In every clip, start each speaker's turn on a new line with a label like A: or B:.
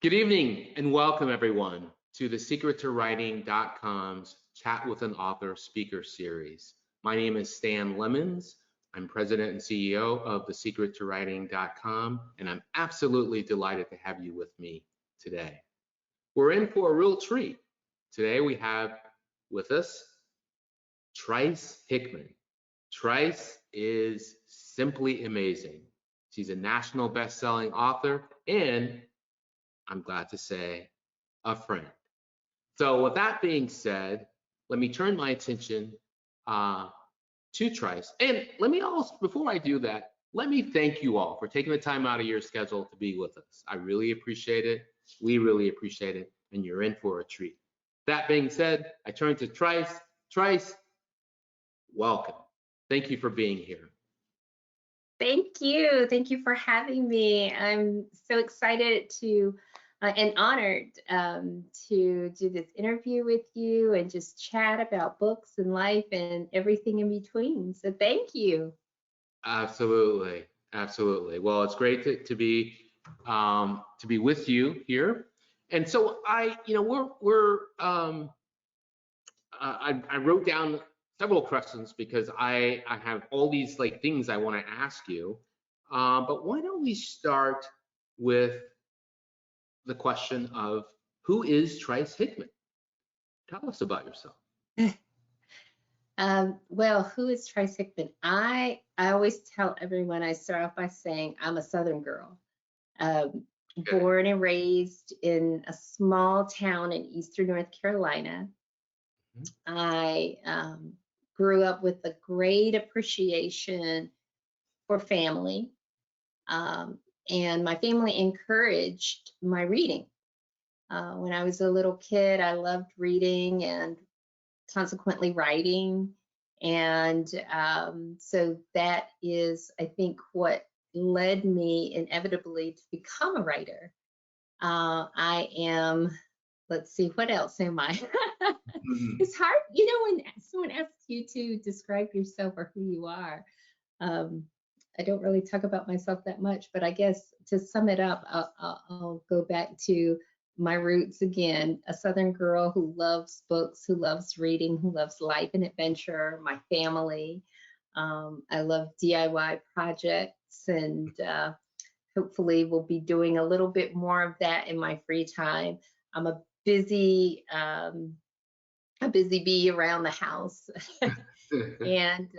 A: Good evening and welcome everyone to the secretToWriting.com's Chat with an Author speaker series. My name is Stan Lemons. I'm president and CEO of the secretToWriting.com, and I'm absolutely delighted to have you with me today. We're in for a real treat. Today we have with us Trice Hickman. Trice is simply amazing. She's a national best-selling author and, I'm glad to say, a friend. So with that being said, let me turn my attention to Trice. And let me also, before I do that, let me thank you all for taking the time out of your schedule to be with us. I really appreciate it. We really appreciate it. And you're in for a treat. That being said, I turn to Trice. Trice, welcome. Thank you for being here.
B: Thank you. Thank you for having me. I'm so excited to and honored to do this interview with you and just chat about books and life and everything in between. So thank you.
A: Absolutely, absolutely. Well, it's great to be with you here. And so I wrote down several questions because I have all these like things I want to ask you. But why don't we start with the question of who is Trice Hickman? Tell us about yourself.
B: Well, who is Trice Hickman? I always tell everyone, I start off by saying I'm a Southern girl. Um,
A: Okay.
B: Born and raised in a small town in Eastern North Carolina. I grew up with a great appreciation for family, and my family encouraged my reading. When I was a little kid, I loved reading and consequently writing. And so that is, I think, what led me inevitably to become a writer. I am, let's see, what else am I? It's hard, when someone asks you to describe yourself or who you are. I don't really talk about myself that much, but I guess to sum it up, I'll go back to my roots again, a Southern girl who loves books, who loves reading, who loves life and adventure, my family. I love DIY projects, and hopefully we'll be doing a little bit more of that in my free time. I'm a busy bee around the house. And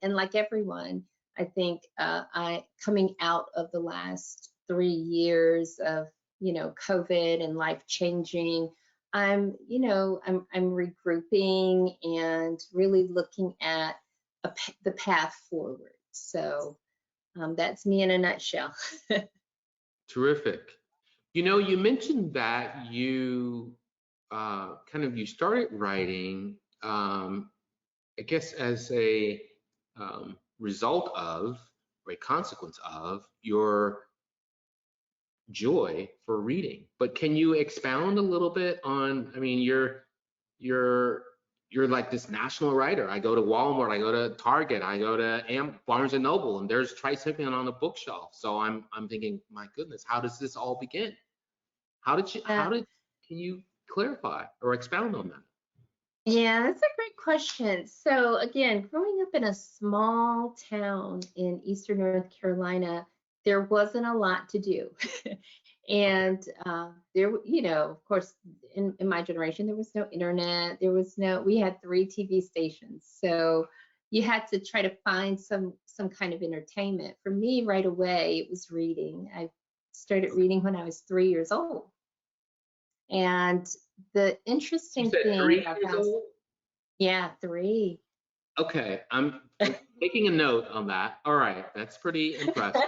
B: and like everyone, I think I coming out of the last 3 years of COVID and life changing, I'm regrouping and really looking at the path forward. So that's me in a nutshell.
A: Terrific. You mentioned that you you started writing, I guess, as a result of or a consequence of your joy for reading. But can you expound a little bit on? I mean, you're like this national writer. I go to Walmart, I go to Target, I go to Barnes and Noble, and there's Trice Hickman on the bookshelf. So I'm thinking, my goodness, how does this all begin? Can you clarify or expound on that?
B: Yeah, that's a great question. So again, growing up in a small town in Eastern North Carolina, there wasn't a lot to do. And there, of course, in my generation, there was no internet. We had 3 TV stations. So you had to try to find some kind of entertainment. For me, right away, it was reading. I started reading when I was 3 years old. And the interesting
A: You said
B: thing
A: 3
B: that I
A: years
B: found,
A: old?
B: yeah, 3.
A: Okay, I'm taking a note on that. All right, that's pretty impressive.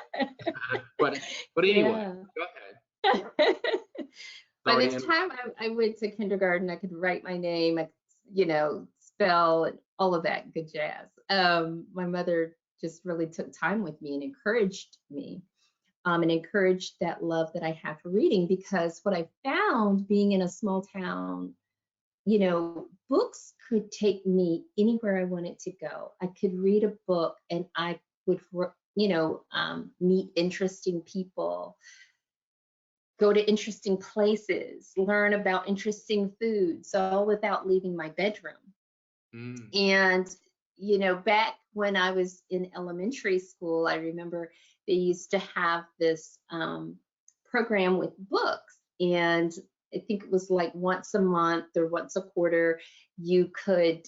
A: but anyway,
B: Yeah.
A: go ahead.
B: By
A: Sorry
B: the
A: to interrupt.
B: time I went to kindergarten, I could write my name, I could, spell and all of that good jazz. My mother just really took time with me and encouraged me, and encouraged that love that I have for reading, because what I found being in a small town, books could take me anywhere I wanted to go. I could read a book and I would, meet interesting people. go to interesting places, learn about interesting foods, all without leaving my bedroom.
A: Mm.
B: And, you know, back when I was in elementary school, I remember they used to have this program with books. And I think it was like once a month or once a quarter, you could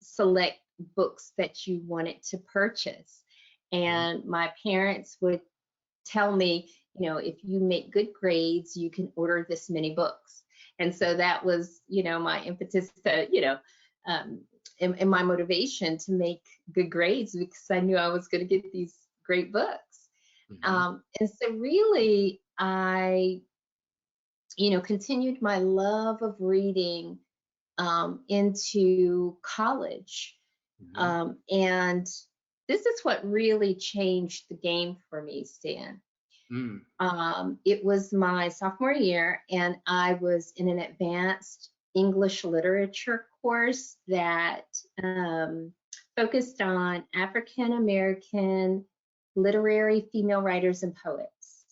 B: select books that you wanted to purchase. And my parents would tell me, you know, if you make good grades, you can order this many books. And so that was, you know, my impetus to, you know, and my motivation to make good grades, because I knew I was going to get these great books. And so really, I, you know, continued my love of reading into college. And this is what really changed the game for me, Stan.
A: Mm.
B: It was my sophomore year, and I was in an advanced English literature course that focused on African American literary female writers and poets.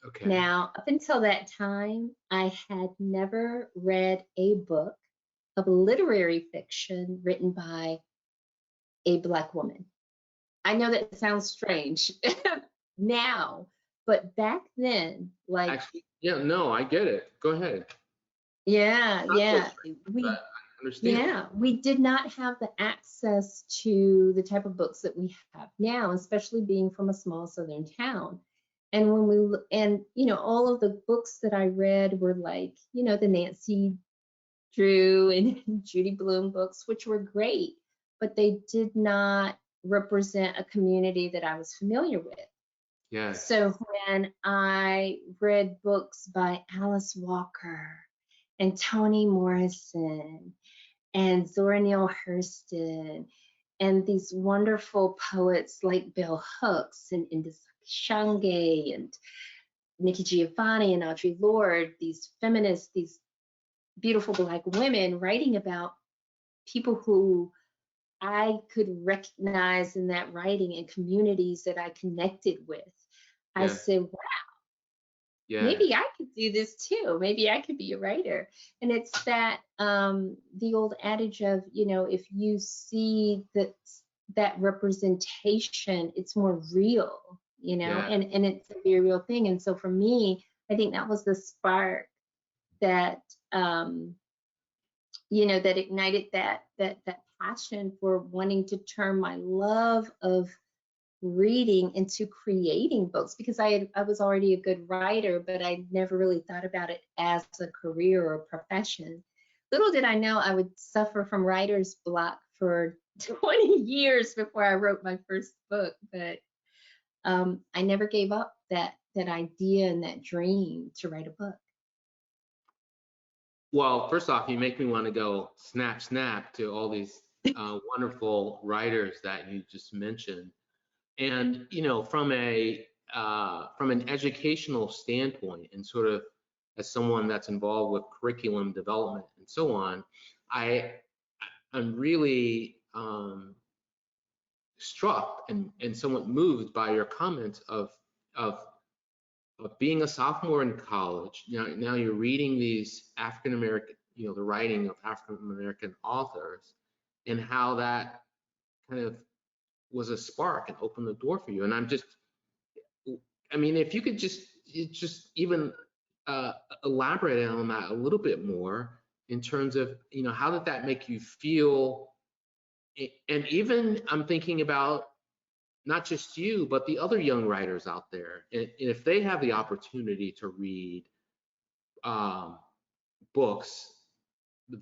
A: Okay.
B: Now, up until that time, I had never read a book of literary fiction written by a Black woman. I know that sounds strange now, but back then, like,
A: Actually, yeah, no, I get it. Go ahead.
B: yeah,
A: Not so
B: yeah,
A: strange, but
B: we,
A: I understand.
B: yeah, we did not have the access to the type of books that we have now, especially being from a small southern town. And when we, and you know, all of the books that I read were like, you know, the Nancy Drew and Judy Blume books, which were great, but they did not represent a community that I was familiar with.
A: Yes.
B: So when I read books by Alice Walker and Toni Morrison and Zora Neale Hurston and these wonderful poets like Bell Hooks and Indus Shange and Nikki Giovanni and Audre Lorde, these feminists, these beautiful Black women writing about people who I could recognize in that writing and communities that I connected with, I
A: Yes.
B: said, wow,
A: Yes.
B: maybe I could do this too. Maybe I could be a writer. And it's that the old adage of, you know, if you see that representation, it's more real, you know,
A: Yeah.
B: and it's a very real thing. And so for me, I think that was the spark that you know, that ignited that passion for wanting to turn my love of reading into creating books, because I was already a good writer, but I never really thought about it as a career or a profession. Little did I know I would suffer from writer's block for 20 years before I wrote my first book, but I never gave up that idea and that dream to write a book.
A: Well, first off, you make me want to go snap, snap to all these wonderful writers that you just mentioned. And, you know, from an educational standpoint, and sort of as someone that's involved with curriculum development and so on, I'm really struck and somewhat moved by your comments of being a sophomore in college. Now you're reading these African American, you know, the writing of African American authors, and how that kind of was a spark and opened the door for you. And I mean, if you could just even elaborate on that a little bit more in terms of, you know, how did that make you feel? And even I'm thinking about not just you, but the other young writers out there. And if they have the opportunity to read books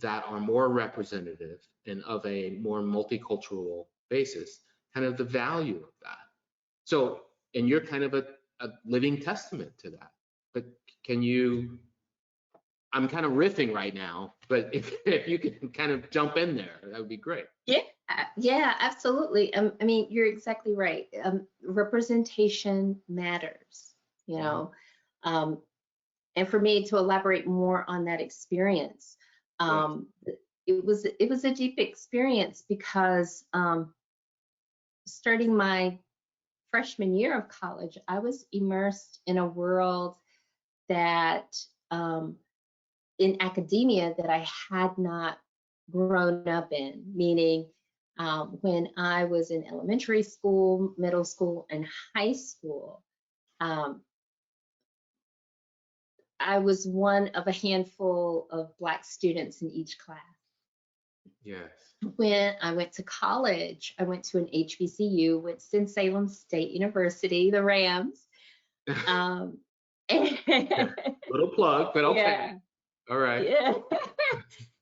A: that are more representative and of a more multicultural basis, kind of the value of that. So, and you're kind of a living testament to that. But can you, I'm kind of riffing right now, but if you can kind of jump in there, that would be great.
B: Yeah, yeah, absolutely. I mean, you're exactly right. Representation matters, you know. And for me to elaborate more on that experience,
A: Yes.
B: it was a deep experience because starting my freshman year of college, I was immersed in a world that in academia that I had not grown up in, meaning when I was in elementary school, middle school, and high school, um, I was one of a handful of Black students in each class.
A: Yes.
B: When I went to college, I went to an HBCU, Winston-Salem State University, the Rams. Um,
A: Little plug, but okay.
B: yeah,
A: All right.
B: yeah.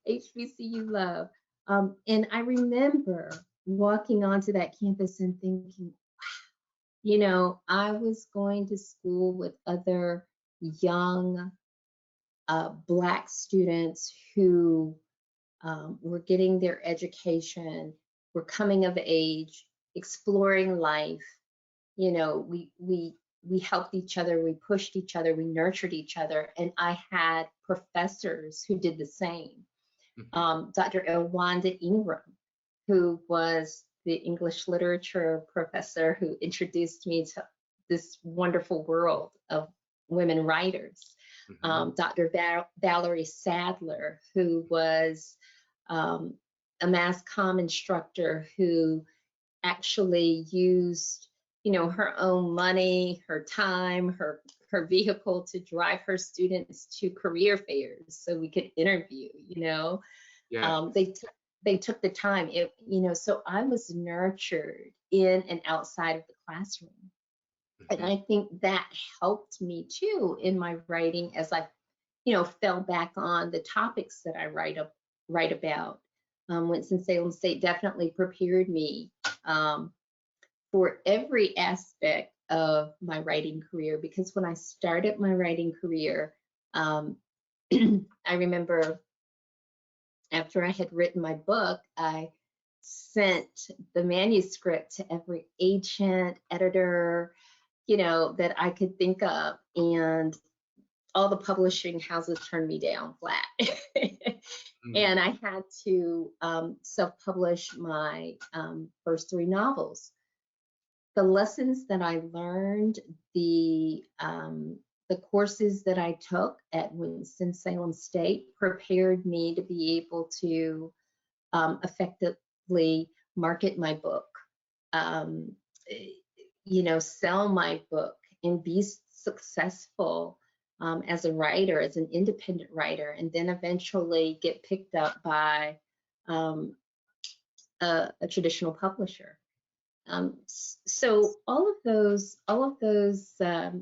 B: HBCU love. And I remember walking onto that campus and thinking, you know, I was going to school with other young Black students who were getting their education, were coming of age, exploring life. You know, we helped each other, we pushed each other, we nurtured each other, and I had professors who did the same. Dr. Elwanda Ingram, who was the English literature professor who introduced me to this wonderful world of women writers. Dr. Valerie Sadler, who was a mass comm instructor who actually used, you know, her own money, her time, her vehicle to drive her students to career fairs so we could interview, you know.
A: Yeah.
B: They took the time, you know, so I was nurtured in and outside of the classroom. And I think that helped me too in my writing as I, you know, fell back on the topics that I write about. Winston-Salem State definitely prepared me for every aspect of my writing career, because when I started my writing career, I remember after I had written my book, I sent the manuscript to every agent, editor, you know, that I could think of, and all the publishing houses turned me down flat. And I had to self-publish my first 3 novels. The lessons that I learned, the courses that I took at Winston-Salem State prepared me to be able to effectively market my book, you know, sell my book and be successful as a writer, as an independent writer, and then eventually get picked up by a traditional publisher. So all of those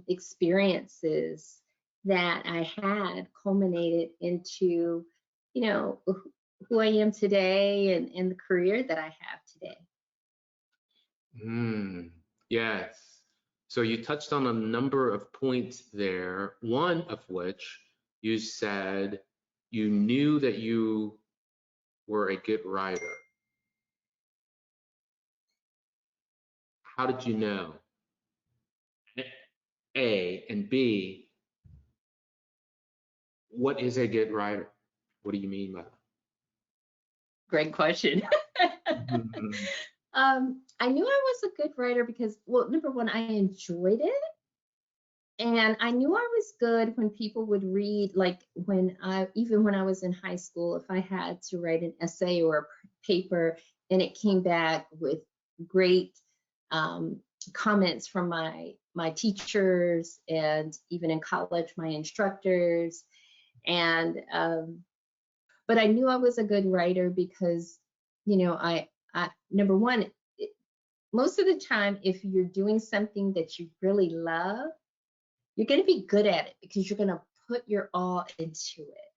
B: experiences that I had culminated into, you know, who I am today and the career that I have today.
A: Yes. So you touched on a number of points there, one of which you said you knew that you were a good writer. How did you know? A, and B, what is a good writer? What do you mean by that?
B: Great question. I knew I was a good writer because, well, number one, I enjoyed it. And I knew I was good when people would read, like even when I was in high school, if I had to write an essay or a paper and it came back with great comments from my teachers, and even in college, my instructors. And but I knew I was a good writer because, you know, I number one, most of the time, if you're doing something that you really love, you're going to be good at it because you're going to put your all into it.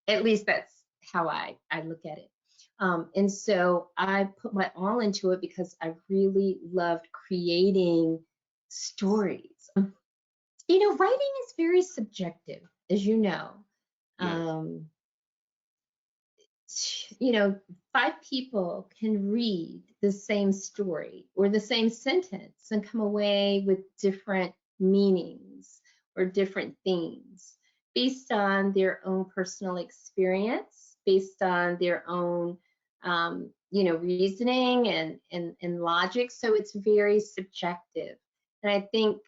B: At least that's how I look at it. And so I put my all into it because I really loved creating stories. You know, writing is very subjective, as you know.
A: Yes.
B: You know, 5 people can read the same story or the same sentence and come away with different meanings or different themes based on their own personal experience, based on their own, you know, reasoning and logic. So it's very subjective. And I think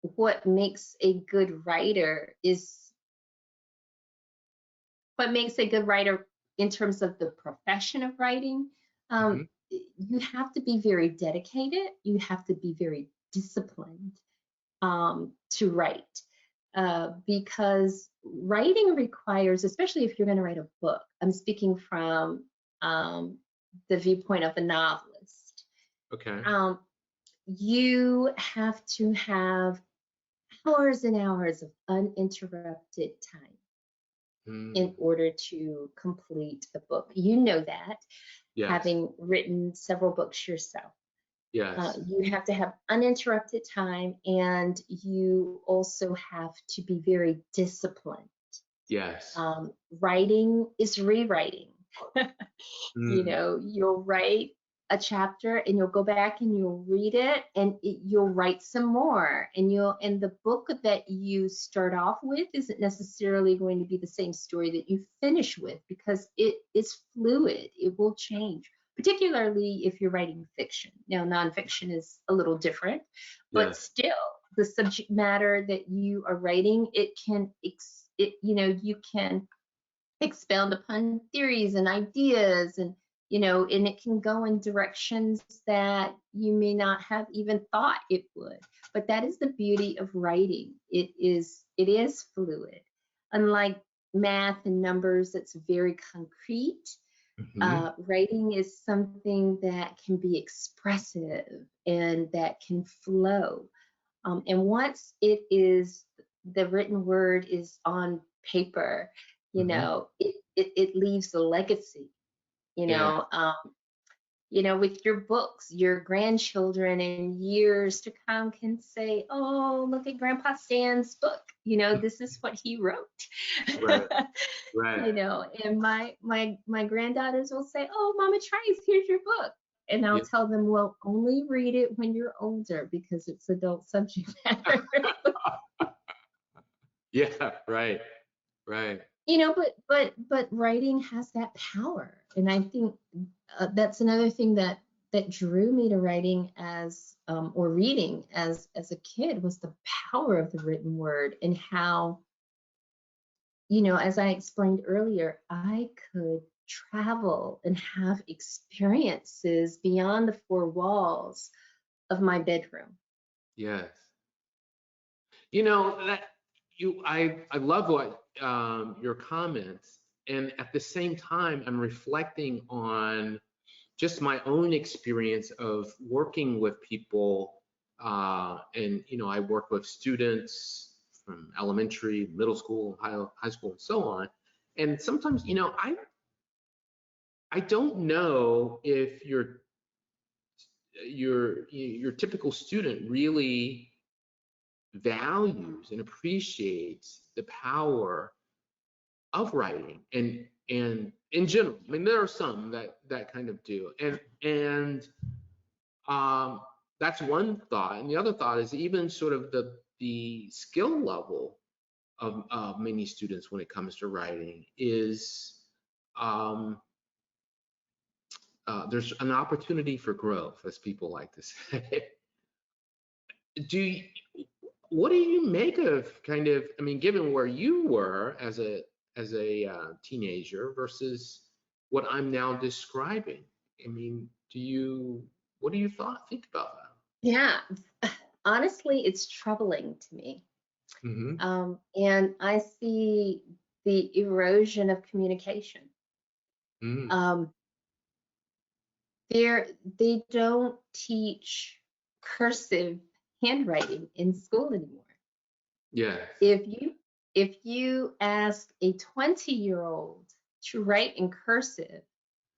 B: what makes a good writer is what makes a good writer in terms of the profession of writing.
A: Hmm.
B: You have to be very dedicated. You have to be very disciplined to write, because writing requires, especially if you're going to write a book. I'm speaking from the viewpoint of a novelist.
A: Okay.
B: You have to have hours and hours of uninterrupted time in
A: Mm.
B: order to complete a book. You know that,
A: Yes.
B: having written several books yourself.
A: Yes.
B: You have to have uninterrupted time, and you also have to be very disciplined.
A: Yes.
B: Writing is rewriting.
A: Mm.
B: You'll write a chapter and you'll go back and you'll read it, and you'll write some more, and the book that you start off with isn't necessarily going to be the same story that you finish with, because it is fluid. It will change, particularly if you're writing fiction. Now, nonfiction is a little different, but
A: Yes.
B: still, the subject matter that you are writing, you can expound upon theories and ideas, and it can go in directions that you may not have even thought it would. But that is the beauty of writing. It is fluid. Unlike math and numbers, that's very concrete.
A: Hmm.
B: Writing is something that can be expressive and that can flow. And once the written word is on paper,
A: Hmm.
B: it leaves a legacy. You
A: Yeah.
B: know, um, with your books, your grandchildren in years to come can say, "Oh, look at Grandpa Stan's book. This is what he wrote."
A: Right. Right.
B: And my granddaughters will say, "Oh, Mama Trice, here's your book." And I'll
A: Yeah.
B: tell them, "Well, only read it when you're older because it's adult subject matter."
A: Yeah. Right. Right.
B: But writing has that power, and I think that's another thing that drew me to writing as or reading as a kid, was the power of the written word, and how, as I explained earlier, I could travel and have experiences beyond the four walls of my bedroom.
A: Yes. That I love what your comments, and at the same time, I'm reflecting on just my own experience of working with people, and I work with students from elementary, middle school, high school, and so on. And sometimes, I don't know if your typical student really values and appreciates the power of writing, and in general. I mean, there are some that kind of do, and um, that's one thought. And the other thought is even sort of the skill level of many students when it comes to writing is, um, there's an opportunity for growth, as people like to say. do you, what do you make of, kind of, I mean, given where you were as a teenager versus what I'm now describing? I mean, what do you think about that?
B: Yeah, honestly, it's troubling to me.
A: Mm-hmm.
B: And I see the erosion of communication.
A: Mm.
B: Um, they don't teach cursive handwriting in school anymore.
A: Yes.
B: If you ask a 20-year-old to write in cursive,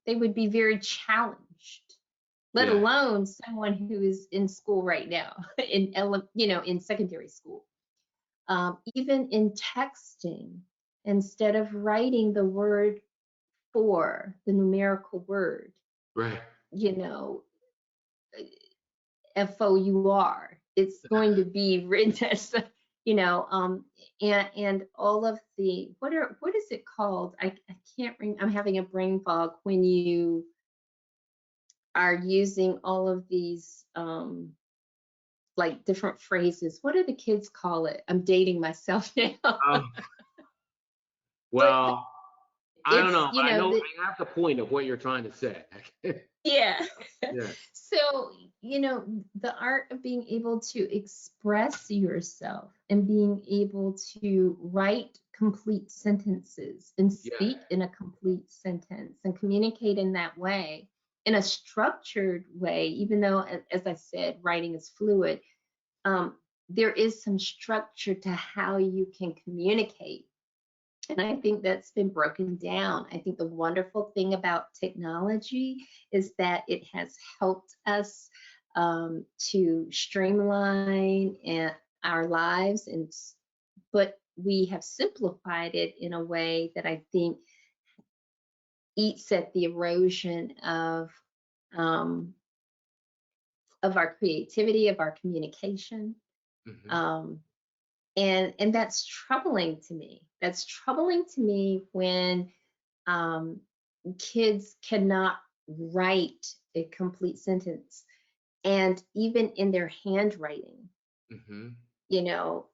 B: they would be very challenged, let
A: Yeah.
B: alone someone who is in school right now, in secondary school. Even in texting, instead of writing the word for, the numerical word,
A: Right.
B: you know, FOUR, it's going to be written as, you know, um, and all of the, what is it called? I can't I'm having a brain fog when you are using all of these like different phrases. What do the kids call it? I'm dating myself now.
A: Um,
B: But
A: well, I don't
B: it's,
A: know, but I know I have the point of what you're trying to say.
B: yeah.
A: Yeah.
B: So, the art of being able to express yourself and being able to write complete sentences and
A: Yeah.
B: speak in a complete sentence and communicate in that way, in a structured way, even though, as I said, writing is fluid, there is some structure to how you can communicate. And I think that's been broken down. I think the wonderful thing about technology is that it has helped us to streamline our lives, but we have simplified it in a way that I think eats at the erosion um, of our creativity, of our communication.
A: Hmm.
B: Um, and that's troubling to me. That's troubling to me when um, kids cannot write a complete sentence, and even in their handwriting,
A: Hmm.
B: you know.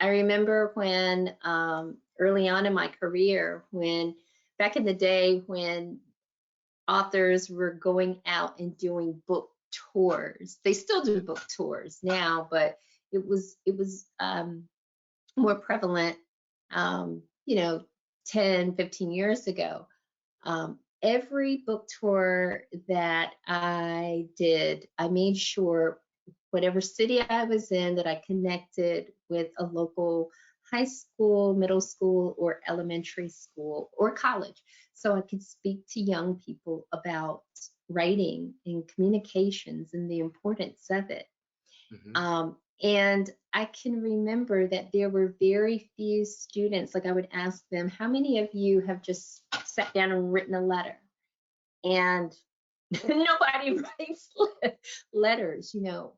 B: I remember when early on in my career, when back in the day when authors were going out and doing book tours. They still do book tours now, but it was more prevalent, um, you know, 10, 15 years ago. Every book tour that I did, I made sure whatever city I was in that I connected with a local high school, middle school, or elementary school or college, so I could speak to young people about writing and communications and the importance of it.
A: Hmm.
B: And I can remember that there were very few students, like I would ask them, how many of you have just sat down and written a letter? And nobody writes letters,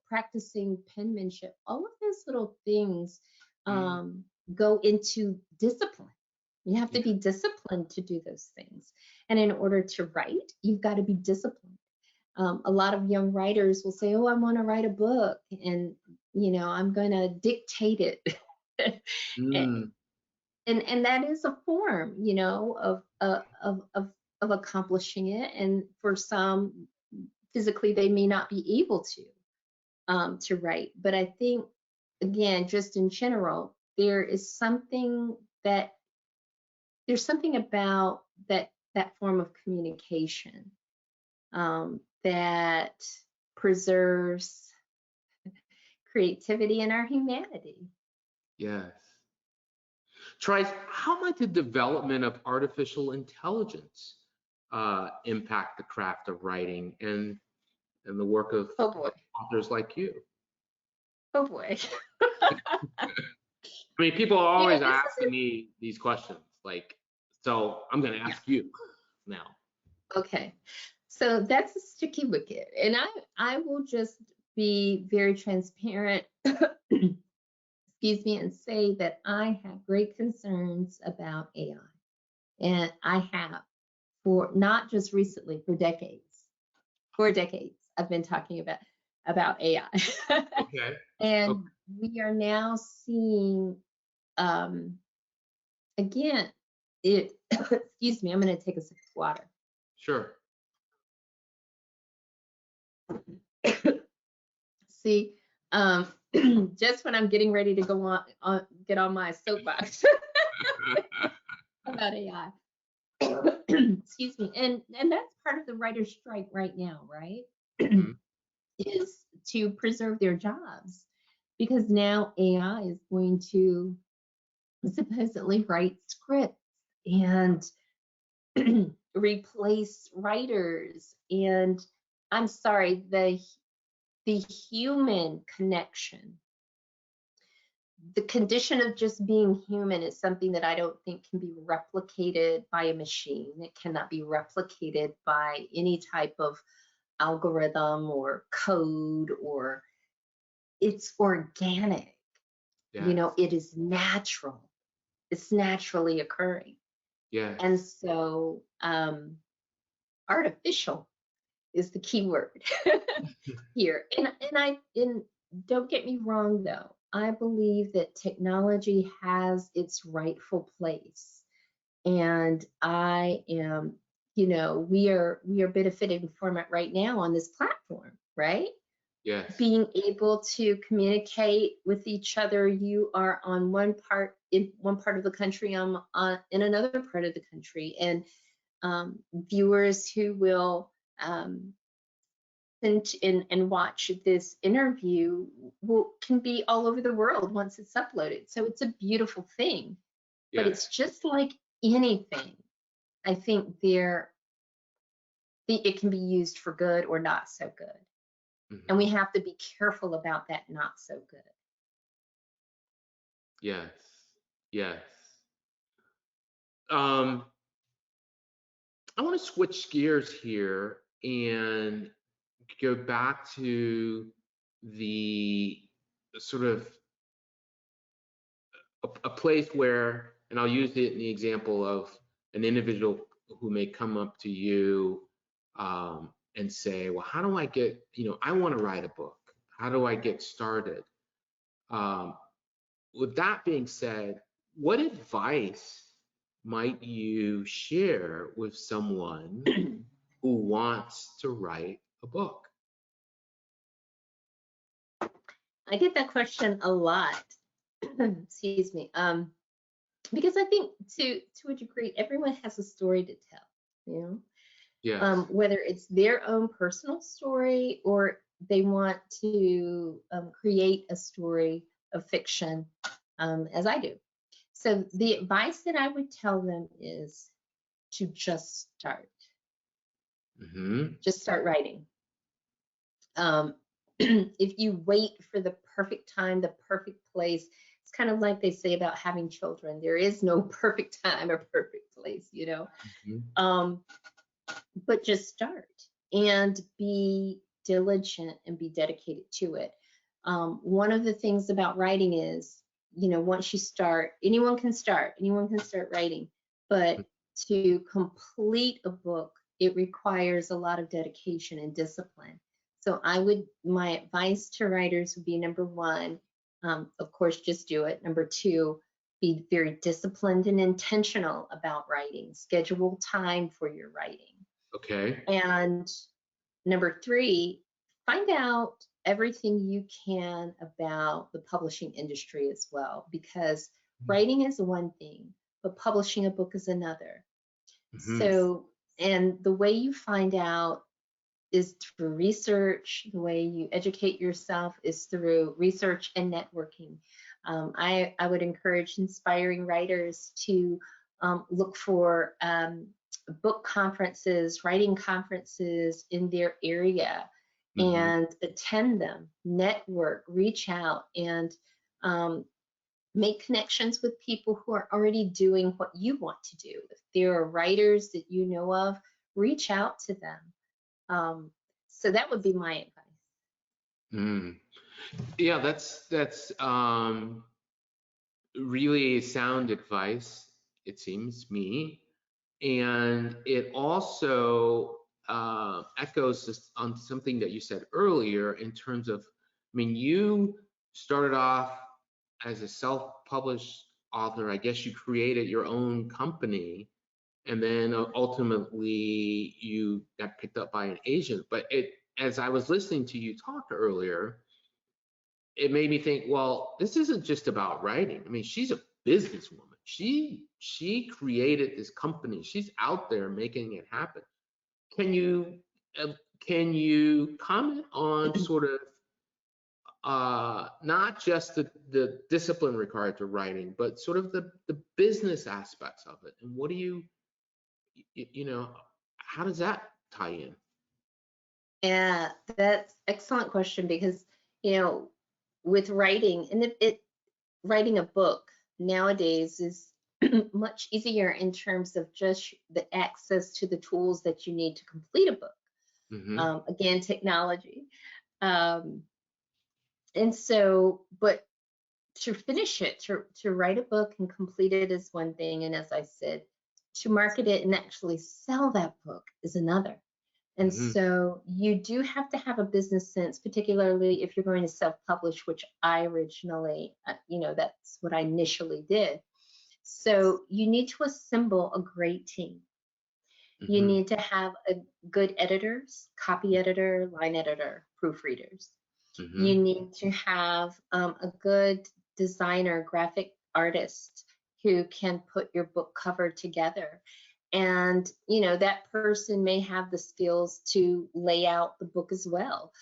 B: practicing penmanship. All of those little things
A: Mm.
B: um, go into discipline. You have to
A: Yeah.
B: be disciplined to do those things. And in order to write, you've got to be disciplined. A lot of young writers will say, "Oh, I want to write a book, and I'm going to dictate it."
A: Mm.
B: And that is a form, of accomplishing it. And for some, physically, they may not be able to write. But I think, again, just in general, that there's something about that form of communication that preserves creativity and our humanity.
A: Yes. Trice, how might the development of artificial intelligence impact the craft of writing and the work of
B: Oh boy.
A: authors like you?
B: Oh boy.
A: I mean, people are always
B: This is
A: asking me these questions, like, so I'm going to ask you now.
B: okay. So that's a sticky wicket. And I will just be very transparent, excuse me, and say that I have great concerns about AI. And I have, for not just recently, for decades. For decades, I've been talking about AI.
A: Okay. Okay.
B: And we are now seeing, um, again, excuse me, I'm going to take a sip of water.
A: Sure.
B: See, um, just when I'm getting ready to go get on my soapbox about AI. Excuse me, and that's part of the writer's strike right now, right?
A: Mhm.
B: Is to preserve their jobs, because now AI is going to supposedly write scripts and replace writers. And I'm sorry, the human connection, the condition of just being human, is something that I don't think can be replicated by a machine. It cannot be replicated by any type of algorithm or code, or it's organic.
A: Yes.
B: It is natural. It's naturally occurring.
A: Yes.
B: And so artificial is the key word here. And don't get me wrong though. I believe that technology has its rightful place. And I am, we are benefiting from it right now on this platform, right?
A: Yes.
B: Being able to communicate with each other. You are on in one part of the country, I'm in another part of the country, and viewers who will and watch this interview can be all over the world once it's uploaded. So it's a beautiful thing, but
A: Yes.
B: it's just like anything. I think it can be used for good or not so good. And we have to be careful about that not so good.
A: Yes. Yes. I want to switch gears here and go back to the sort of a place where, and I'll use it in the example of an individual who may come up to you and say, well, how do I get, I want to write a book. How do I get started? With that being said, what advice might you share with someone who wants to write a book?
B: I get that question a lot. Excuse me. Because I think to a degree, everyone has a story to tell,
A: Yes.
B: whether it's their own personal story or they want to create a story of fiction, as I do. So the advice that I would tell them is to just start. Just start writing. If you wait for the perfect time, the perfect place, it's kind of like they say about having children. There is no perfect time or perfect place, but just start and be diligent and be dedicated to it. One of the things about writing is, once you start, anyone can start writing, but to complete a book, it requires a lot of dedication and discipline. So my advice to writers would be, number one, of course, just do it. Number two, be very disciplined and intentional about writing. Schedule time for your writing.
A: Okay.
B: And number three, find out everything you can about the publishing industry as well, because writing is one thing, but publishing a book is another. So, and the way you find out is through research. The way you educate yourself is through research and networking. I would encourage inspiring writers to look for book conferences, writing conferences in their area, and attend them, network, reach out, and make connections with people who are already doing what you want to do. If there are writers that you know of, reach out to them. So that would be my advice.
A: Yeah, that's really sound advice, it seems me. And it also echoes on something that you said earlier in terms of, you started off as a self-published author. I guess you created your own company, and then ultimately you got picked up by an agent. But as I was listening to you talk earlier, it made me think, well, this isn't just about writing. She's a businesswoman. She created this company. She's out there making it happen. Can you comment on sort of not just the discipline required to writing, but sort of the business aspects of it? And what do you how does that tie in?
B: Yeah, that's excellent question, because with writing, and writing a book nowadays is much easier in terms of just the access to the tools that you need to complete a book. Again, technology. And so, but to finish it, to write a book and complete it is one thing. And as I said, to market it and actually sell that book is another. And
A: Mm-hmm.
B: so you do have to have a business sense, particularly if you're going to self-publish, which I originally, that's what I initially did. So you need to assemble a great team. You
A: Mm-hmm.
B: need to have a good editors, copy editor, line editor, proofreaders.
A: Mm-hmm.
B: You need to have a good designer, graphic artist who can put your book cover together. And, that person may have the skills to lay out the book as well.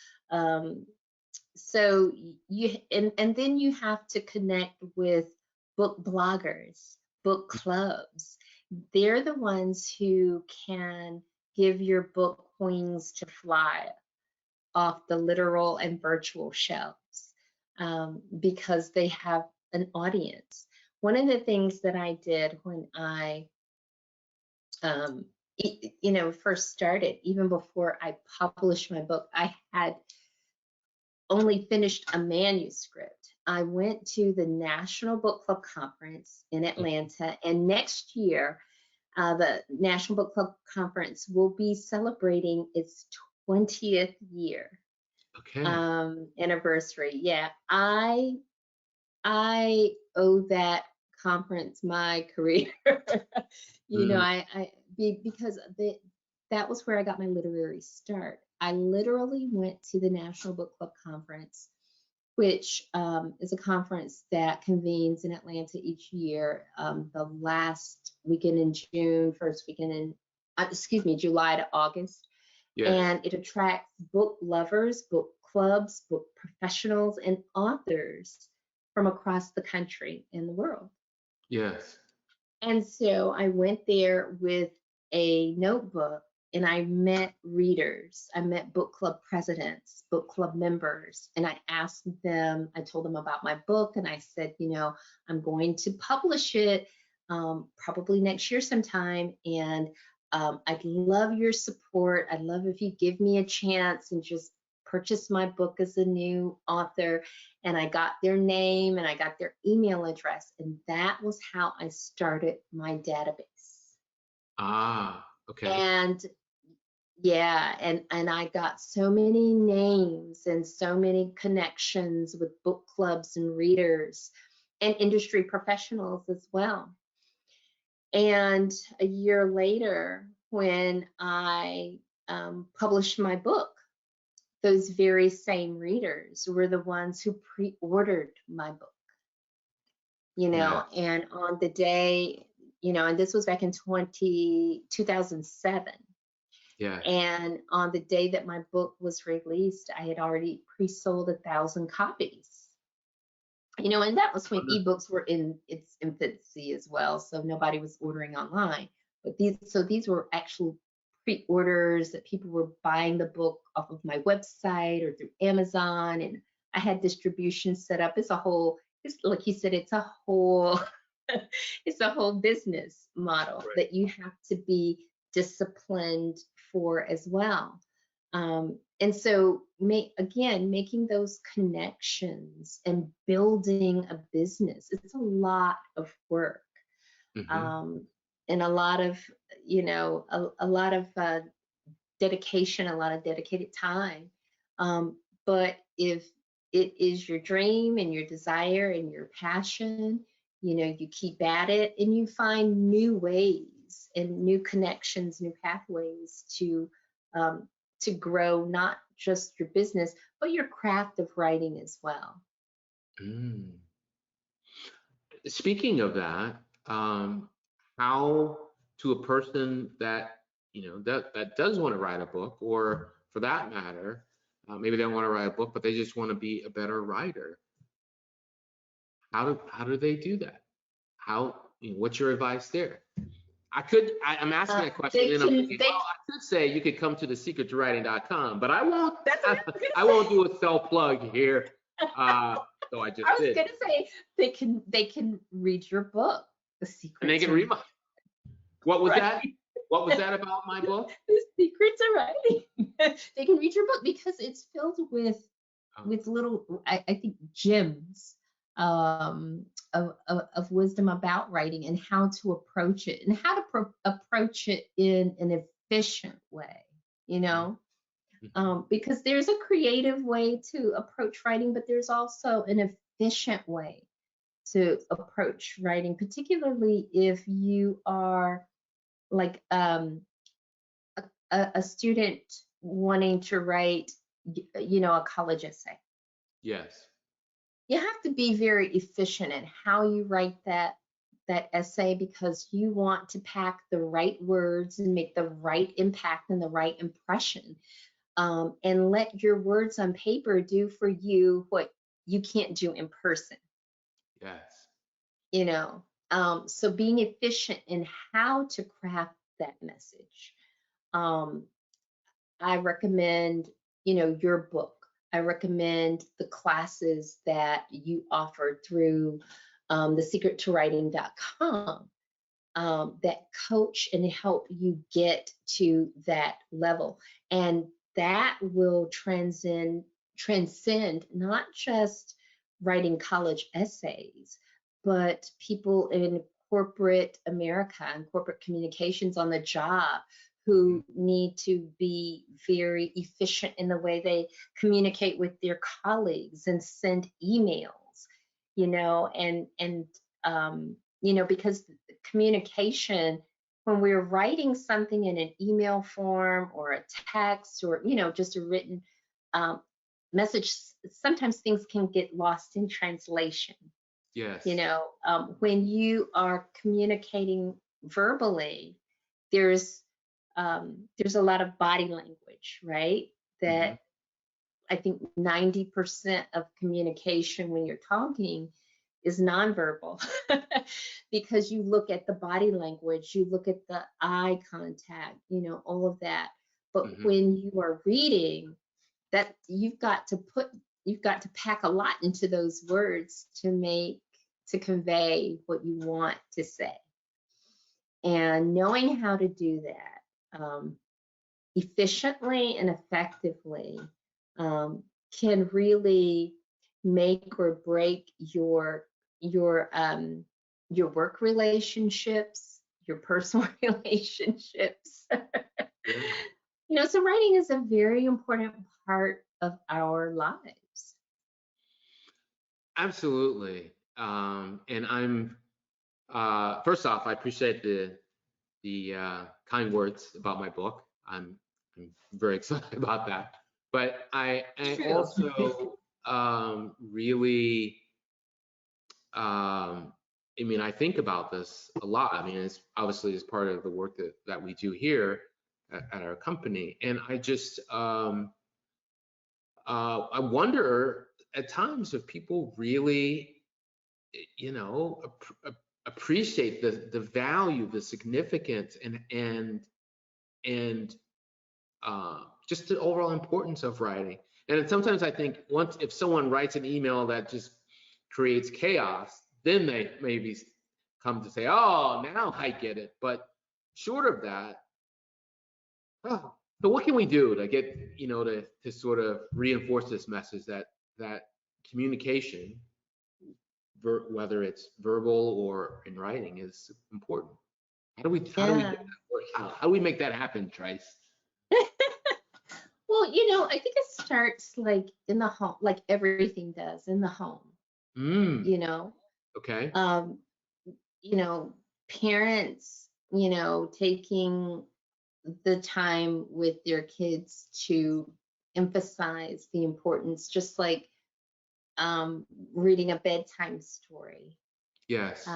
B: So and then you have to connect with book bloggers, book clubs. They're the ones who can give your book wings to fly off the literal and virtual shelves, because they have an audience. One of the things that I did when I first started, even before I published my book, I had only finished a manuscript. I went to the National Book Club Conference in Atlanta, and next year, the National Book Club Conference will be celebrating its 20th year
A: Okay.
B: anniversary. Yeah, I owe that conference my career.
A: Mm.
B: Because that was where I got my literary start. I literally went to the National Book Club Conference, which is a conference that convenes in Atlanta each year, the last weekend in June, first weekend in, July to August.
A: Yes.
B: And it attracts book lovers, book clubs, book professionals, and authors from across the country and the world.
A: Yes.
B: And so I went there with a notebook and I met readers. I met book club presidents, book club members, and I asked them, I told them about my book, and I said, I'm going to publish it probably next year sometime. And I'd love your support. I'd love if you give me a chance and just purchase my book as a new author. And I got their name and I got their email address. And that was how I started my database.
A: Ah, okay.
B: And yeah, and I got so many names and so many connections with book clubs and readers and industry professionals as well. And a year later, when I published my book, those very same readers were the ones who pre-ordered my book,
A: Yeah.
B: and on the day, and this was back in 2007.
A: Yes.
B: And on the day that my book was released, I had already pre-sold 1,000 copies. And that was when ebooks were in its infancy as well, so nobody was ordering online. But these were actual pre-orders that people were buying the book off of my website or through Amazon, and I had distribution set up. It's like you said, it's a whole it's a whole business model
A: Right.
B: that you have to be disciplined for as well. And so making those connections and building a business, it's a lot of work.
A: Mm-hmm.
B: And a lot of, a lot of dedication, a lot of dedicated time. But if it is your dream and your desire and your passion, you keep at it and you find new ways and new connections, new pathways to grow not just your business, but your craft of writing as well.
A: Mm. Speaking of that, how to a person that that does want to write a book, or for that matter, maybe they don't want to write a book, but they just want to be a better writer. How do they do that? What's your advice there? I'm asking that question,
B: They
A: and I'm
B: can,
A: thinking,
B: they,
A: well, I could say you could come to thesecrettowriting.com, but I won't.
B: that's what I was
A: I
B: gonna
A: won't do a self plug here. Though I just
B: I was
A: did.
B: gonna say they can read your book, The
A: And
B: Secret
A: they can
B: to
A: read my. What was that?
B: Writing.
A: What was that about my book?
B: The Secret to Writing. They can read your book because it's filled with little, I think, gems of wisdom about writing and how to approach it and how to approach it in an efficient way. you know,
A: Mhm.
B: because there's a creative way to approach writing, but there's also an efficient way to approach writing, particularly if you are like a student wanting to write, a college essay.
A: Yes.
B: You have to be very efficient in how you write that essay because you want to pack the right words and make the right impact and the right impression, and let your words on paper do for you what you can't do in person.
A: Yes.
B: you know so being efficient in how to craft that message. um, I recommend, your book. I recommend the classes that you offer through thesecrettowriting.com, that coach and help you get to that level. And that will transcend not just writing college essays, but people in corporate America and corporate communications on the job
A: Mhm.
B: who need to be very efficient in the way they communicate with their colleagues and send emails, because communication, when we're writing something in an email form or a text or just a written um, message, sometimes things can get lost in translation.
A: Yes.
B: When you are communicating verbally, there's there's a lot of body language, right?
A: Hmm.
B: That I think 90% of communication when you're talking is nonverbal, because you look at the body language, you look at the eye contact, all of that. But
A: Hmm.
B: when you are reading, that you've got to pack a lot into those words to convey what you want to say. And knowing how to do that efficiently and effectively um, can really make or break your um, your work relationships, your personal relationships.
A: Yeah.
B: So writing is a very important part of our lives.
A: Absolutely. And I'm first off, I appreciate the kind words about my book. I'm very excited about that. But I
B: True.
A: also really I mean, I think about this a lot. I mean, it's obviously as part of the work that we do here at our company. And I just I wonder at times if people really, you know, appreciate the value, the significance, and just the overall importance of writing. And then sometimes I think once if someone writes an email that just creates chaos, then they maybe come to say, "Oh, now I get it." But short of that, oh, so what can we do to get to sort of reinforce this message that communication, whether it's verbal or in writing, is important? How do we
B: Yeah.
A: get that work? How do we make that happen, Trice?
B: Well, I think it starts like in the home, like everything does in the home,
A: Mm,
B: you know.
A: okay.
B: Um, you know, Parents, taking the time with their kids to emphasize the importance, just like reading a bedtime story.
A: Yes.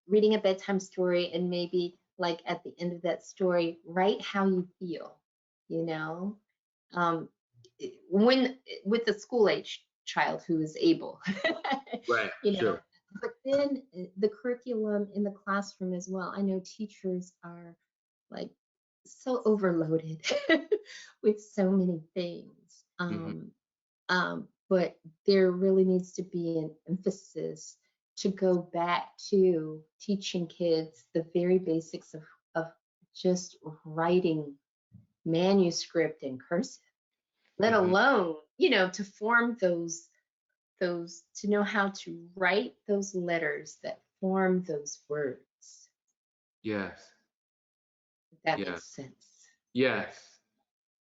B: Reading a bedtime story, and maybe like at the end of that story, write how you feel, you know. Um, when with a school age child who is able,
A: Right.
B: you know.
A: Sure.
B: But then the curriculum in the classroom as well. I know teachers are like so overloaded with so many things.
A: Hmm.
B: But there really needs to be an emphasis to go back to teaching kids the very basics of just writing manuscript and cursive, let
A: Hmm.
B: alone, to form those to know how to write those letters that form those words.
A: Yes.
B: If that
A: Yeah.
B: makes sense.
A: Yes.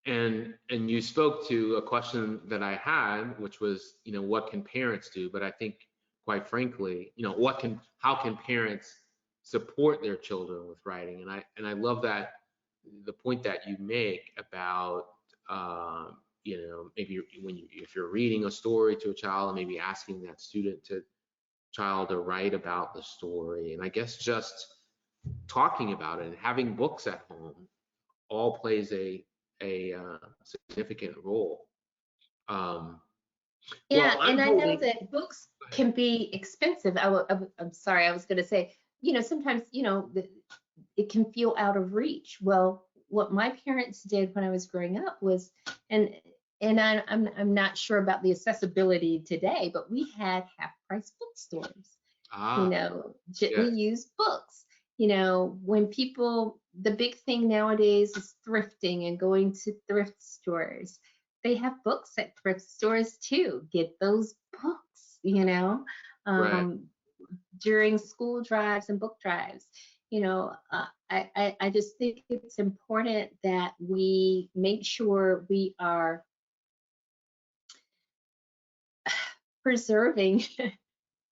A: And you spoke to a question that I had, which was, what can parents do? But I think, quite frankly, how can parents support their children with writing? And I love that the point that you make about, maybe if you're reading a story to a child, and maybe asking that child to write about the story. And I guess just talking about it and having books at home all plays a significant role.
B: Yeah,
A: Well,
B: and
A: I'm
B: I know
A: holding.
B: that books can be expensive. I'm sorry, I was going to say, sometimes, it can feel out of reach. Well, what my parents did when I was growing up was, and I'm not sure about the accessibility today, but we had half-price bookstores. Gently
A: Yes,
B: used books. When people, the big thing nowadays is thrifting and going to thrift stores. They have books at thrift stores too. Get those books,
A: right.
B: um, during school drives and book drives. I just think it's important that we make sure we are preserving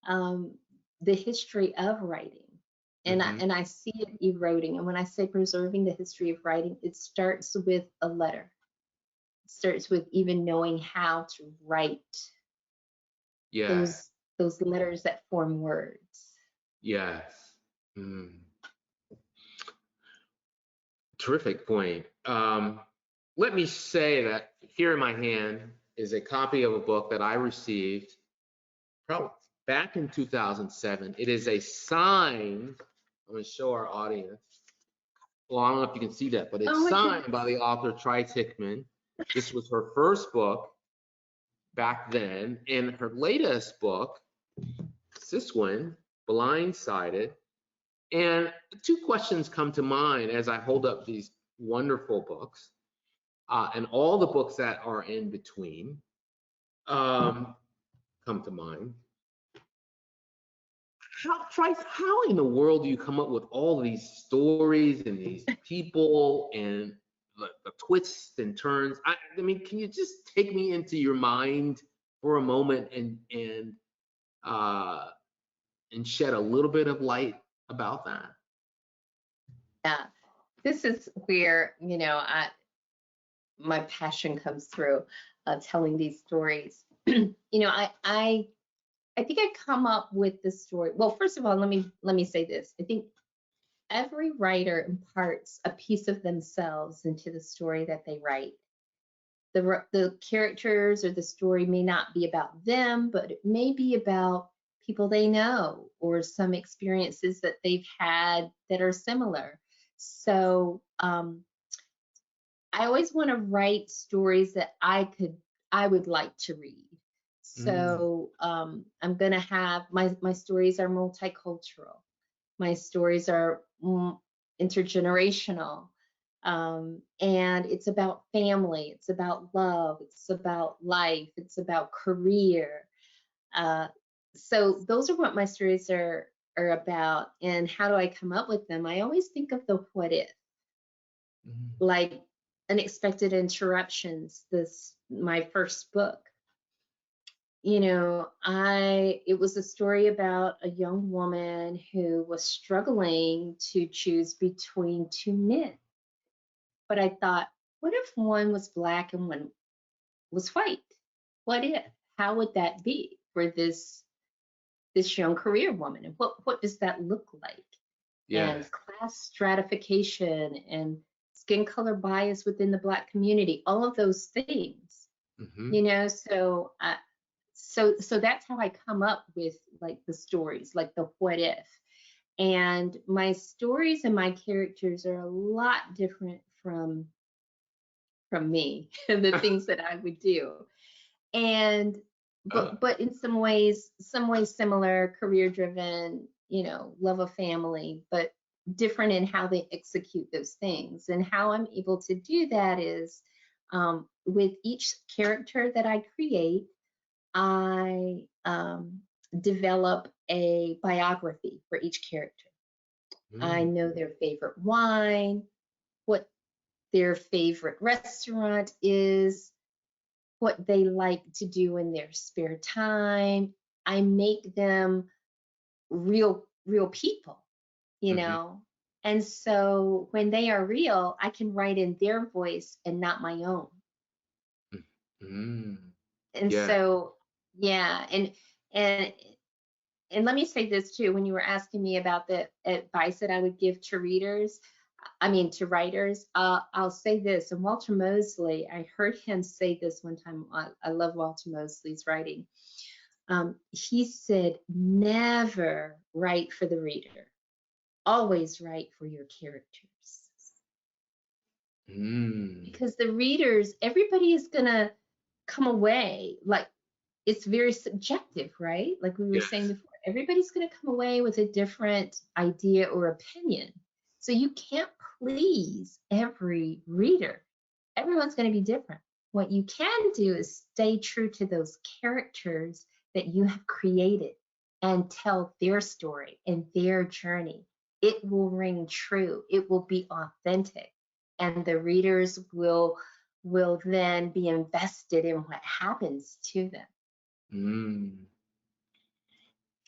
B: the history of writing. And I,
A: Hmm.
B: and I see it eroding. And when I say preserving the history of writing, it starts with a letter. It starts with even knowing how to write
A: Yes,
B: those letters that form words.
A: yes. Mm. Terrific point. Let me say that here in my hand is a copy of a book that I received probably back in 2007. It is a sign. I'm going to show our audience. Well, I don't know if you can see that, but
B: Oh
A: it's
B: my
A: signed
B: goodness.
A: by the author Trice Hickman. This was her first book back then, and her latest book, this one, Blindsided. And two questions come to mind as I hold up these wonderful books, and all the books that are in between come to mind. Trice, how in the world do you come up with all these stories and these people and the twists and turns? I mean, can you just take me into your mind for a moment uh, and shed a little bit of light about that?
B: Yeah, this is where, my passion comes through, telling these stories. I think I come up with the story. Well, first of all, let me say this. I think every writer imparts a piece of themselves into the story that they write. The characters or the story may not be about them, but it may be about people they know or some experiences that they've had that are similar. So I always want to write stories that I would like to read.
A: Mm,
B: So I'm gonna have my stories are multicultural. My stories are intergenerational. And it's about family, it's about love, it's about life, it's about career. Uh, so those are what my stories are about. And how do I come up with them? I always think of the what if,
A: mm,
B: like unexpected interruptions. This my first book. It was a story about a young woman who was struggling to choose between two men. But I thought, what if one was black and one was white? What if? How would that be for this young career woman? And what does that look like? And
A: yes.
B: class stratification and skin color bias within the black community, all of those things.
A: Hmm.
B: So that's how I come up with like the stories, like the what if. And my stories and my characters are a lot different from me and the things that I would do. And
A: Uh,
B: but in some ways similar, career driven, love of family, but different in how they execute those things. And how I'm able to do that is with each character that I create, I develop a biography for each character. I
A: mm,
B: know their favorite wine, what their favorite restaurant is, what they like to do in their spare time. I make them real people, you
A: Hmm.
B: know. And so when they are real, I can write in their voice and not my own.
A: Mm.
B: And
A: Yeah.
B: so, yeah, and and let me say this too, when you were asking me about the advice that I would give to readers, I mean to writers, I'll say this. And Walter Mosley, I heard him say this one time. I love Walter Mosley's writing. He said, never write for the reader, always write for your characters.
A: Mm.
B: Because the readers, everybody is going to come away like, it's very subjective, right? Like we were saying
A: Yes.
B: before, everybody's going to come away with a different idea or opinion. So you can't please every reader. Everyone's going to be different. What you can do is stay true to those characters that you have created and tell their story and their journey. It will ring true. It will be authentic. And the readers will then be invested in what happens to them.
A: Mm.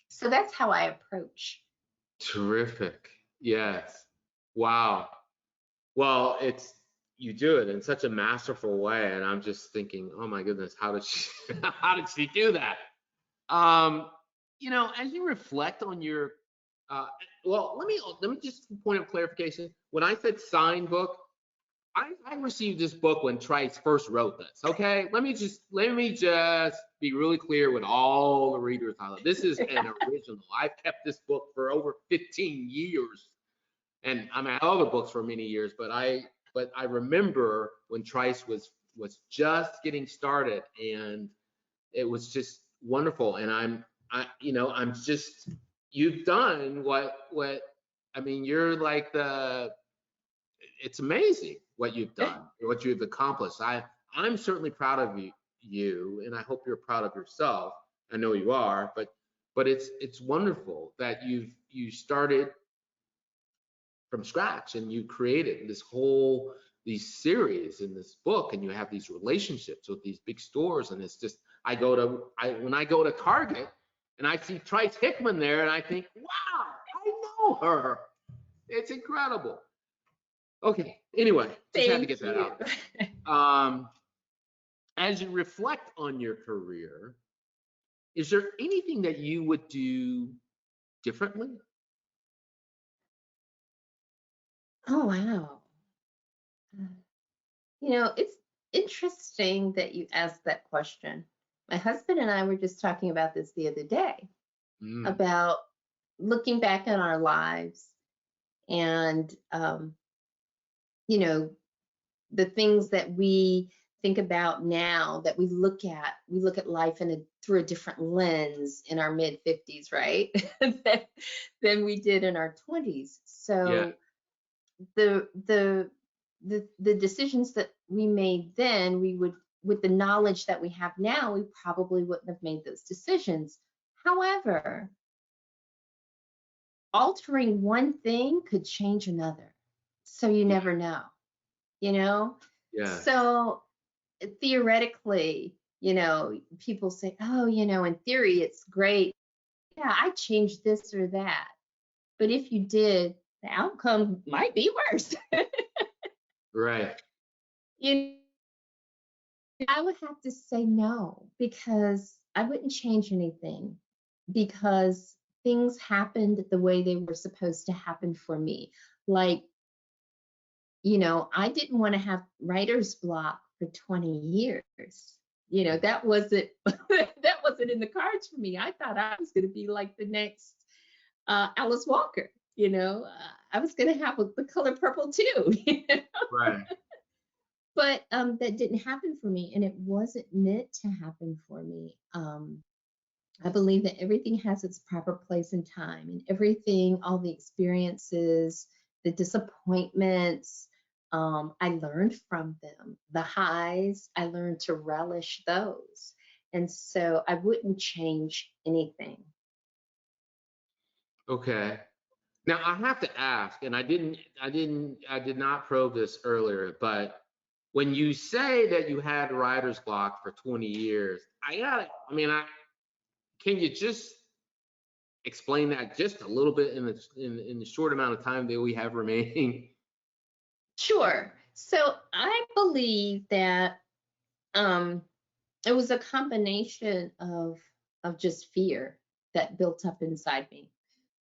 B: So that's how I approach.
A: Terrific. Yes. Wow. Well, you do it in such a masterful way, and I'm just thinking, oh my goodness, how did she how did she do that? Um, as you reflect on your, uh, well, let me just point of clarification. When I said signed book, I received this book when Trice first wrote this. Okay, let me just be really clear with all the readers out there. This is an original. I've kept this book for over 15 years, and I mean, I have other books for many years, but I remember when Trice was just getting started, and it was just wonderful. And I'm just, you've done what I mean, you're like it's amazing what you've done, what you've accomplished. I'm certainly proud of you, and I hope you're proud of yourself. I know you are, but it's wonderful that you started from scratch and you created these series in this book, and you have these relationships with these big stores. And it's just, when I go to Target and I see Trice Hickman there, and I think, wow, I know her. It's incredible. Okay, anyway, just had to
B: Thank
A: get that
B: you.
A: out there. As you reflect on your career, is there anything that you would do differently?
B: Oh, wow. It's interesting that you asked that question. My husband and I were just talking about this the other day,
A: Mm,
B: about looking back on our lives and, you know, the things that we think about now, that we look at life through a different lens in our mid 50s, right? than, than we did in our 20s.
A: yeah.
B: So the the the decisions that we made then, we would, with the knowledge that we have now, we probably wouldn't have made those decisions. However, altering one thing could change another. So you
A: Yeah.
B: never know, you know?
A: Yes.
B: So theoretically, people say, oh, in theory, it's great. Yeah, I changed this or that. But if you did, the outcome might be worse.
A: Right.
B: you I would have to say no, because I wouldn't change anything, because things happened the way they were supposed to happen for me. Like, I didn't want to have writer's block for 20 years. That wasn't that wasn't in the cards for me. I thought I was going to be like the next Alice Walker. I was going to have the color purple too.
A: Right.
B: But that didn't happen for me, and it wasn't meant to happen for me. I believe that everything has its proper place and time, and everything, all the experiences, the disappointments, I learned from them. The highs, I learned to relish those. And so I wouldn't change anything.
A: Okay. Now I have to ask, and I did not probe this earlier, but when you say that you had writer's block for 20 years, can you just explain that just a little bit in the short amount of time that we have remaining?
B: Sure. So I believe that it was a combination of just fear that built up inside me.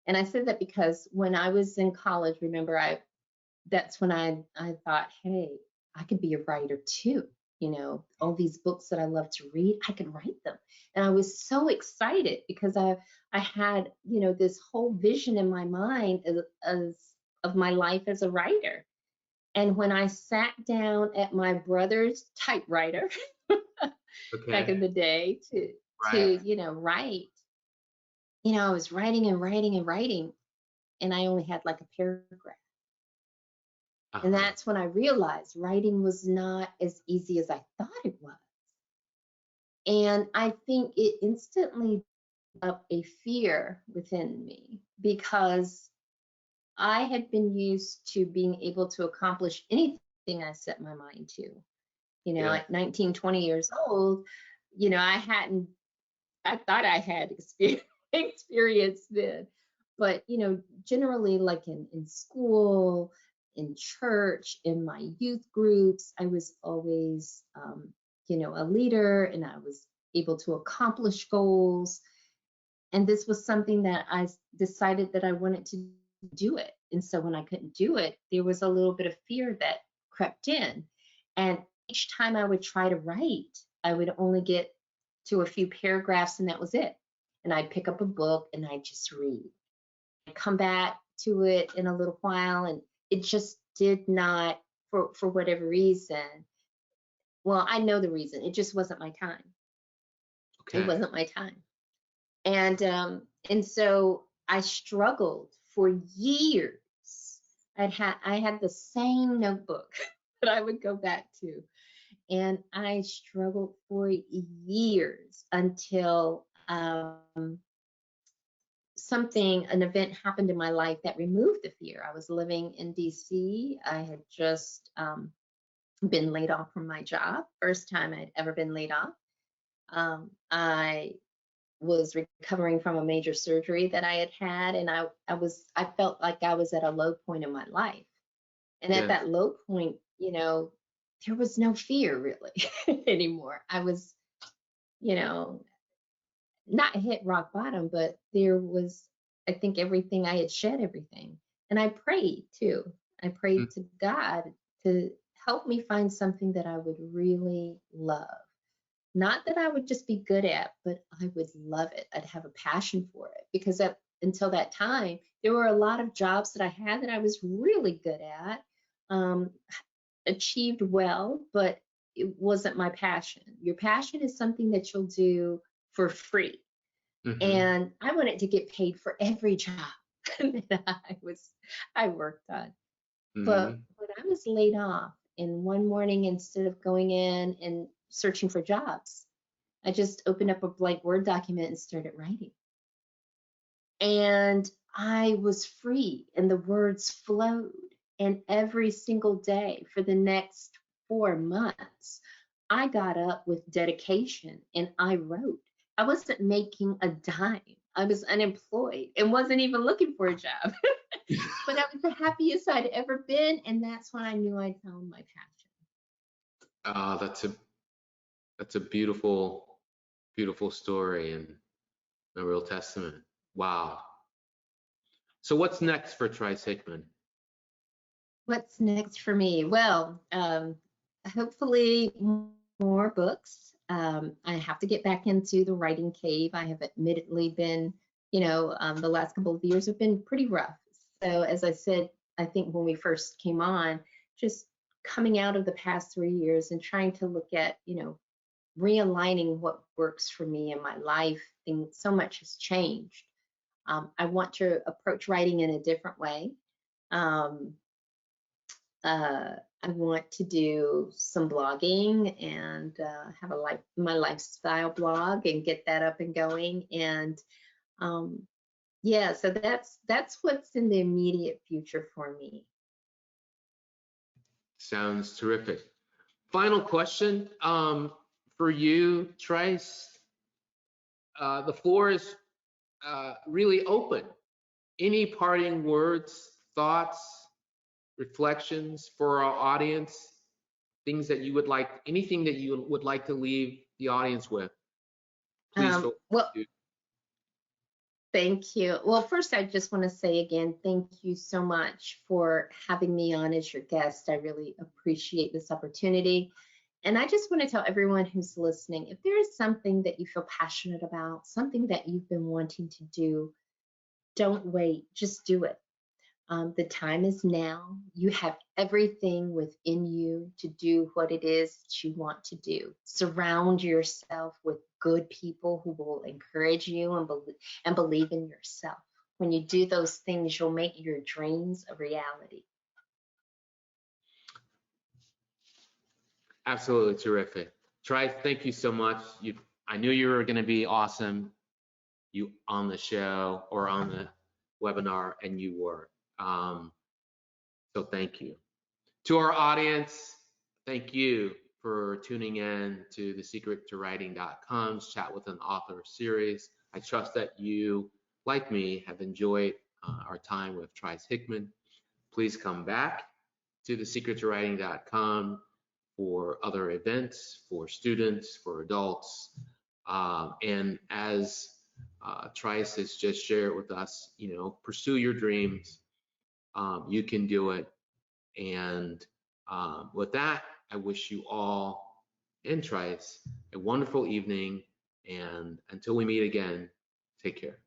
B: And I said that because when I was in college, remember, that's when I thought, hey, I could be a writer too. You know, all these books that I love to read, I could write them. And I was so excited because I had, you know, this whole vision in my mind as of my life as a writer. And when I sat down at my brother's typewriter back in
A: Okay,
B: the day
A: right.
B: to, you know, write, you know, I was writing and writing and writing, and I only had like a paragraph. And
A: Uh-huh.
B: that's when I realized writing was not as easy as I thought it was. And I think it instantly up a fear within me because I had been used to being able to accomplish anything I set my mind to. You know,
A: Yeah.
B: at 19, 20 years old, you know, I thought I had experience then. But, you know, generally, like in school, in church, in my youth groups, I was always, you know, a leader, and I was able to accomplish goals. And this was something that decided that I wanted to do it. And so when I couldn't do it, there was a little bit of fear that crept in. And each time I would try to write, I would only get to a few paragraphs and that was it. And I'd pick up a book and I'd just read. I'd come back to it in a little while and it just did not, for whatever reason. Well, I know the reason. It just wasn't my time. It
A: Okay.
B: wasn't my time. And so I struggled for years. I had the same notebook that I would go back to, and I struggled for years until an event happened in my life that removed the fear. I was living in DC. I had just been laid off from my job, first time I'd ever been laid off. I was recovering from a major surgery that I had had, and I felt like I was at a low point in my life. And at
A: Yes.
B: that low point, you know, there was no fear really anymore. I was, you know, not hit rock bottom, but there was, I think, everything I had shed everything. And I prayed too. I
A: Mm.
B: prayed to God to help me find something that I would really love. Not that I would just be good at, but I would love it. I'd have a passion for it because until that time, there were a lot of jobs that I had that I was really good at, um, achieved well, but it wasn't my passion. Your passion is something that you'll do for free.
A: Mm-hmm.
B: And I wanted to get paid for every job that I worked on. But
A: Mm-hmm.
B: when I was laid off, and one morning, instead of going in and searching for jobs, I just opened up a blank Word document and started writing. And I was free, and the words flowed. And every single day for the next 4 months, I got up with dedication and I wrote. I wasn't making a dime. I was unemployed and wasn't even looking for a job. But I was the happiest I'd ever been. And that's when I knew I'd found my passion.
A: Ah, that's a beautiful, beautiful story and a real testament. Wow. So what's next for Trice Hickman?
B: What's next for me? Well, hopefully more books. I have to get back into the writing cave. I have admittedly been, you know, the last couple of years have been pretty rough. So as I said, I think when we first came on, just coming out of the past 3 years and trying to look at, you know, realigning what works for me in my life. And so much has changed. I want to approach writing in a different way. Um, uh, I want to do some blogging and have my lifestyle blog and get that up and going. And um, Yeah, so that's what's in the immediate future for me.
A: Sounds terrific. Final question for you, Trice. The floor is really open. Any parting words, thoughts, reflections for our audience? Things that you would like, anything that you would like to leave the audience with? Please feel
B: Well,
A: free to.
B: thank you. Well, first, I just want to say again, thank you so much for having me on as your guest. I really appreciate this opportunity. And I just want to tell everyone who's listening, if there is something that you feel passionate about, something that you've been wanting to do, don't wait, just do it. The time is now. You have everything within you to do what it is that you want to do. Surround yourself with good people who will encourage you and believe in yourself. When you do those things, you'll make your dreams a reality.
A: Absolutely terrific. Trice, thank you so much. I knew you were going to be awesome. You on the show or on the webinar, and you were. So thank you. To our audience, thank you for tuning in to the secrettowriting.com's Chat with an Author series. I trust that you, like me, have enjoyed our time with Trice Hickman. Please come back to the secrettowriting.com for other events, for students, for adults. And as Trice has just shared with us, pursue your dreams. You can do it. And with that, I wish you all and Trice a wonderful evening. And until we meet again, take care.